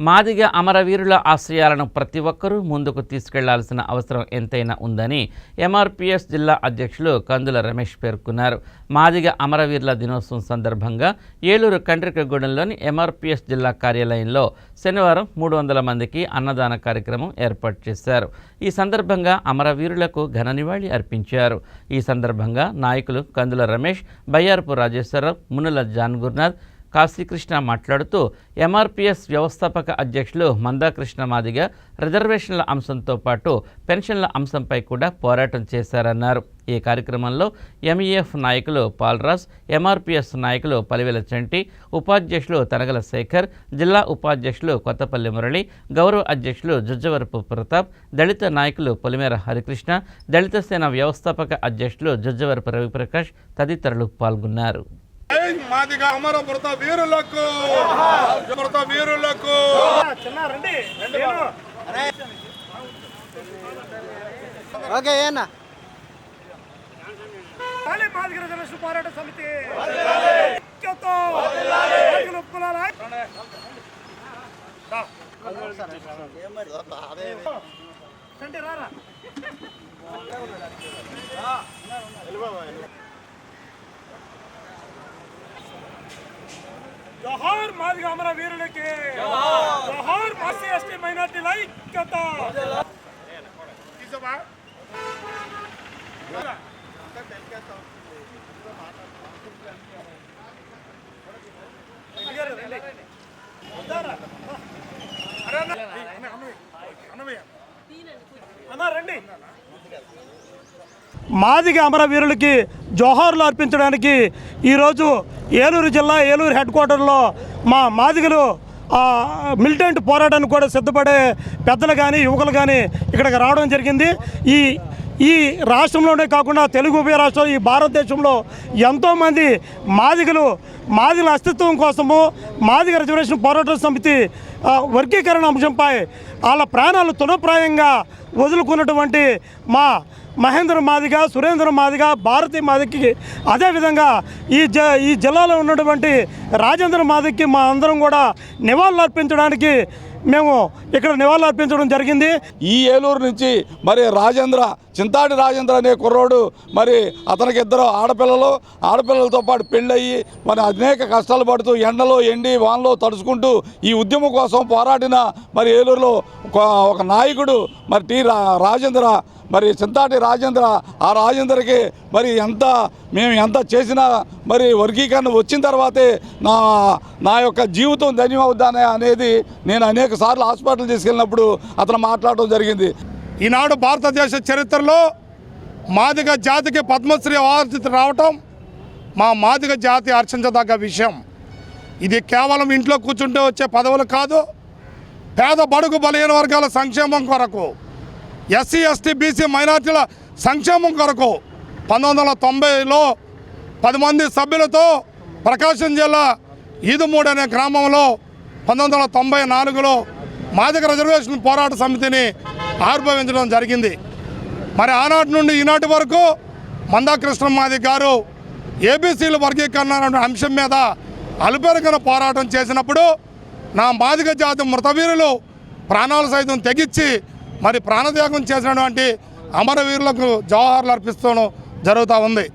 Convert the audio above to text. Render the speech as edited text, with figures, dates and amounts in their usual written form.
మాదిగ అమరవీరుల ఆశయాలను ప్రతి ఒక్కరూ ముందుకు తీసుకెళ్లాల్సిన అవసరం ఎంతైనా ఉందని ఎంఆర్పీఎస్ జిల్లా అధ్యక్షులు కందుల రమేష్ పేర్కొన్నారు. మాదిగ అమరవీరుల దినోత్సవం సందర్భంగా ఏలూరు కండ్రికగూడెంలోని ఎంఆర్పీఎస్ జిల్లా కార్యాలయంలో శనివారం 300 మందికి అన్నదాన కార్యక్రమం ఏర్పాటు చేశారు. ఈ సందర్భంగా అమరవీరులకు ఘన నివాళి అర్పించారు. ఈ సందర్భంగా నాయకులు కందుల రమేష్, బయ్యారపు రాజేశ్వరరావు, మునుల జాన్ గురునాథ్, కాశీకృష్ణ మాట్లాడుతూ ఎంఆర్పీఎస్ వ్యవస్థాపక అధ్యక్షులు మందాకృష్ణ మాదిగ రిజర్వేషన్ల అంశంతో పాటు పెన్షన్ల అంశంపై కూడా పోరాటం చేశారన్నారు. ఈ కార్యక్రమంలో ఎంఈఎఫ్ నాయకులు పాల్రాజ్, ఎంఆర్పీఎస్ నాయకులు పలివెల చంటి, ఉపాధ్యక్షులు తనగల శేఖర్, జిల్లా ఉపాధ్యక్షులు కొత్తపల్లి మురళి, గౌరవ అధ్యక్షులు జుజ్జవరపు ప్రతాప్, దళిత నాయకులు పొలిమేర హరికృష్ణ, దళిత సేన వ్యవస్థాపక అధ్యక్షులు జుజ్జవరపు రవిప్రకాష్ తదితరులు పాల్గొన్నారు. మాదిగ అమరమృత వీరులకు మాదిగ రిజర్వేషన్ పోరాట సమితి జోహార్ మాదిగ అమరవీరులకి, జోహార్ ఎస్సీ ఎస్టీ మైనార్టీల ఐక్యత. మాదిగ అమరవీరులకి జోహార్లు అర్పించడానికి ఈరోజు ఏలూరు జిల్లా ఏలూరు హెడ్ క్వార్టర్లో మా మాదిగలు మిలిటెంట్ పోరాటానికి కూడా సిద్ధపడే పెద్దలు కానీ యువకులు కానీ ఇక్కడికి రావడం జరిగింది. ఈ రాష్ట్రంలోనే కాకుండా తెలుగు ఉభయ రాష్ట్రాలు, ఈ భారతదేశంలో ఎంతోమంది మాదిగల అస్తిత్వం కోసము మాదిగ రిజర్వేషన్ పోరాట సమితి వర్గీకరణ అంశంపై వాళ్ళ ప్రాణాలు తృణప్రాయంగా వదులుకున్నటువంటి మా మహేంద్ర మాదిగ, సురేంద్ర మాదిగ, భారతీ మాదిగకి, అదేవిధంగా ఈ జిల్లాలో ఉన్నటువంటి రాజేంద్ర మాదిగకి మా అందరం కూడా నివాళులు అర్పించడానికి మేము ఇక్కడ నివాళులు అర్పించడం జరిగింది. ఈ ఏలూరు నుంచి మరి చింతాడి రాజేంద్ర అనే కుర్రోడు, మరి అతనికి 2 ఆడపిల్లలతో పాటు పెళ్ళయ్యి మరి అనేక కష్టాలు పడుతూ ఎండలో ఎండి వానలో తడుచుకుంటూ ఈ ఉద్యమం కోసం పోరాడిన మరి ఏలూరులో ఒక నాయకుడు మరి రాజేంద్ర, మరి చింతాటి రాజేంద్ర. ఆ రాజేంద్రకి మరి మేము ఎంత చేసినా మరి వర్గీకరణ వచ్చిన తర్వాతే నా యొక్క జీవితం ధన్యమవుద్దానే అనేది నేను అనేక సార్లు హాస్పిటల్ తీసుకెళ్ళినప్పుడు అతను మాట్లాడడం జరిగింది. ఈనాడు భారతదేశ చరిత్రలో మాదిగ జాతికి పద్మశ్రీ అవార్డు రావటం మా మాదిగ జాతి హర్షించదగ్గ విషయం. ఇది కేవలం ఇంట్లో కూర్చుంటే వచ్చే పదవులు కాదు, పేద బడుగు బలహీన వర్గాల సంక్షేమం కొరకు, ఎస్సీ ఎస్టీ బీసీ మైనార్టీల సంక్షేమం కొరకు 1990లో 10 మంది సభ్యులతో ప్రకాశం జిల్లా ఈదుమూడి అనే గ్రామంలో 1994లో మాదిగ రిజర్వేషన్ పోరాట సమితిని ఆవిర్భవించడం జరిగింది. మరి ఆనాటి నుండి ఈనాటి వరకు మందాకృష్ణ మాదిగ గారు ఏబీసీల వర్గీకరణ అనే అంశం మీద అలుపెరగన పోరాటం చేసినప్పుడు నా మాదిగ జాతి మృతవీరులు ప్రాణాలు సైతం తెగించి మరి ప్రాణత్యాగం చేసినటువంటి అమరవీరులకు జోహార్లు అర్పిస్తూ జరుగుతూ ఉంది.